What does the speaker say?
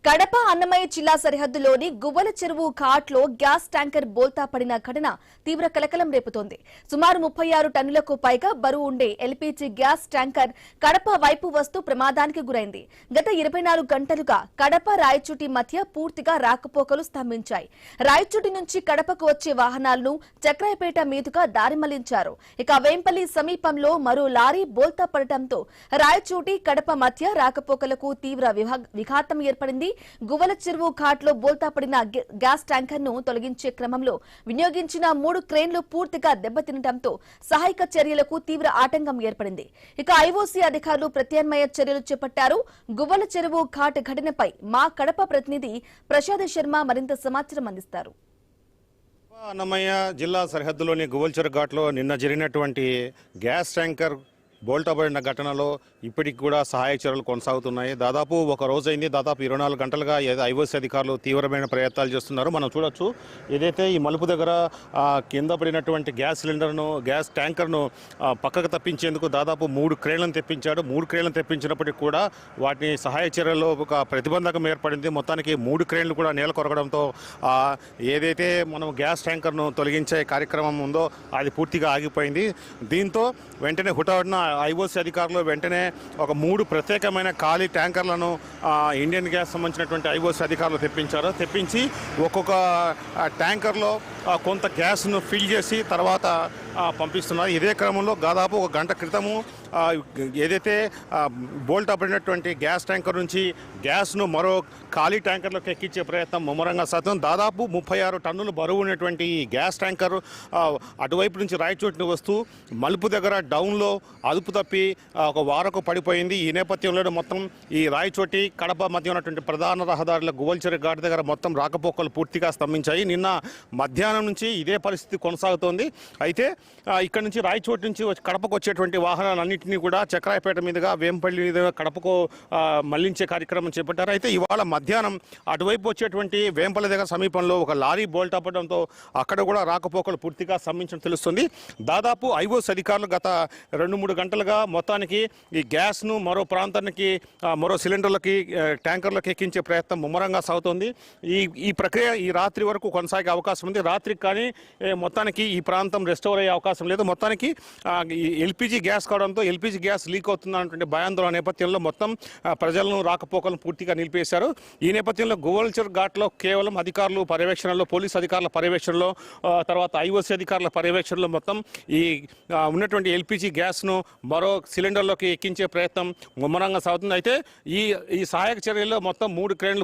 కడప అన్నమయ్య జిల్లా సరిహద్దులోని గువ్వల చెరువు ఘాట్లో గ్యాస్ ట్యాంకర్ బోల్తా పడిన ఘటన తీవ్ర కలకలం రేపుతోంది. సుమారు 36 టన్నులకు పైగా బరువు ఉండే ఎల్పీజీ గ్యాస్ ట్యాంకర్ కడప వైపు వస్తూ ప్రమాదానికి గురైంది. గత 24 గంటలుగా కడప రాయచోటి మధ్య పూర్తిగా రాకపోకలు స్తంభించాయి. రాయచోటి నుంచి కడపకు వచ్చే వాహనాలను చక్రాయపేట మీదుగా దారి మళ్లించారు. ఇక వేంపల్లి సమీపంలో మరో లారీ బోల్తా పడటంతో రాయచోటి కడప మధ్య రాకపోకలకు తీవ్ర విఘాతం ఏర్పడింది. గువ్వల చెరువు ఘాట్లో బోల్తా పడిన గ్యాస్ ట్యాంకర్ ను తొలగించే క్రమంలో వినియోగించిన 3 క్రేన్లు పూర్తిగా దెబ్బతినడంతో సహాయక చర్యలకు తీవ్ర ఆటంకం ఏర్పడింది. ఇక ఐఓసీ అధికారులు ప్రత్యామ్నాయ చర్యలు చేపట్టారు. గువ్వల చెరువు ఘాట్ ఘటనపై మా కడప ప్రతినిధి ప్రసాద్ శర్మ మరింత సమాచారం అందిస్తారు. అన్నమయ్య జిల్లా సరిహద్దులోని గువ్వల చెరువు ఘాట్లో నిన్న జరిగినటువంటి గ్యాస్ ట్యాంకర్ బోల్టబడిన ఘటనలో ఇప్పటికి కూడా సహాయక చర్యలు కొనసాగుతున్నాయి. దాదాపు ఒక రోజైంది. దాదాపు 24 గంటలుగా ఐఓసీ అధికారులు తీవ్రమైన ప్రయత్నాలు చేస్తున్నారు. మనం చూడొచ్చు, ఏదైతే ఈ మలుపు దగ్గర కింద పడినటువంటి గ్యాస్ సిలిండర్ను, గ్యాస్ ట్యాంకర్ను పక్కకు తప్పించేందుకు దాదాపు 3 క్రేన్లను తెప్పించాడు. 3 క్రేన్లను తెప్పించినప్పటికీ కూడా వాటిని సహాయ చర్యల్లో ఒక ప్రతిబంధకం ఏర్పడింది. మొత్తానికి 3 క్రేన్లు కూడా నేల కొరగడంతో ఏదైతే మనం గ్యాస్ ట్యాంకర్ను తొలగించే కార్యక్రమం ఉందో అది పూర్తిగా ఆగిపోయింది. దీంతో వెంటనే హుటాహుటిన ఐఓసీ అధికారులు వెంటనే ఒక 3 ప్రత్యేకమైన ఖాళీ ట్యాంకర్లను ఇండియన్ గ్యాస్ సంబంధించినటువంటి ఐఓసీ అధికారులు తెప్పించి ఒక్కొక్క ట్యాంకర్లో కొంత గ్యాస్ను ఫిల్ చేసి తర్వాత పంపిస్తున్నారు. ఇదే క్రమంలో దాదాపు 1 గంట క్రితము ఏదైతే బోల్ట్ పడినటువంటి గ్యాస్ ట్యాంకర్ నుంచి గ్యాస్ను మరో ఖాళీ ట్యాంకర్లోకి ఎక్కించే ప్రయత్నం ముమ్మరంగా సాధ్యం. దాదాపు 36 టన్నులు బరువు ఉన్నటువంటి ఈ గ్యాస్ ట్యాంకర్ అటువైపు నుంచి రాయచోటిని వస్తూ మలుపు దగ్గర డౌన్లో అదుపు తప్పి ఒక వారకు పడిపోయింది. ఈ నేపథ్యంలో మొత్తం ఈ రాయచోటి కడప మధ్య ఉన్నటువంటి ప్రధాన రహదారుల గువ్వల చెరువు ఘాట్ దగ్గర మొత్తం రాకపోకలు పూర్తిగా స్తంభించాయి. నిన్న మధ్యాహ్నం నుంచి ఇదే పరిస్థితి కొనసాగుతోంది. అయితే ఇక్కడ నుంచి రాయచోటి నుంచి కడపకు వచ్చేటువంటి వాహనాలన్నింటినీ కూడా చక్రాయపేట మీదుగా వేంపల్లి మీదుగా కడపకు మళ్లించే కార్యక్రమం చేపట్టారు. అయితే ఇవాళ మధ్యాహ్నం అటువైపు వచ్చేటువంటి వేంపల్లి దగ్గర సమీపంలో ఒక లారీ బోల్ట్ అవ్వడంతో అక్కడ కూడా రాకపోకలు పూర్తిగా స్తంభించడం తెలుస్తుంది. దాదాపు ఐఓసీ అధికారులు గత 2-3 గంటలుగా మొత్తానికి ఈ గ్యాస్ను మరో ప్రాంతానికి మరో సిలిండర్లకి ట్యాంకర్లకు ఎక్కించే ప్రయత్నం ముమ్మరంగా సాగుతోంది. ఈ ప్రక్రియ ఈ రాత్రి వరకు కొనసాగే అవకాశం ఉంది. రాత్రికి కానీ మొత్తానికి ఈ ప్రాంతం రెస్టోర్ అయ్యే అవకాశం లేదు. మొత్తానికి ఎల్పీజీ గ్యాస్ కావడంతో ఎల్పీజీ గ్యాస్ లీక్ అవుతుందన్నటువంటి భయాందోళన నేపథ్యంలో మొత్తం ప్రజలను రాకపోకలను పూర్తిగా నిలిపేశారు. ఈ నేపథ్యంలో గువ్వల చెరువు ఘాట్లో కేవలం అధికారులు పర్యవేక్షణలో, పోలీసు అధికారుల పర్యవేక్షణలో, తర్వాత ఐఓసీ అధికారుల పర్యవేక్షణలో మొత్తం ఈ ఉన్నటువంటి ఎల్పీజీ గ్యాస్ను మరో సిలిండర్లోకి ఎక్కించే ప్రయత్నం ముమ్మరంగా సాగుతుంది. అయితే ఈ సహాయక చర్యల్లో మొత్తం 3 క్రేన్లు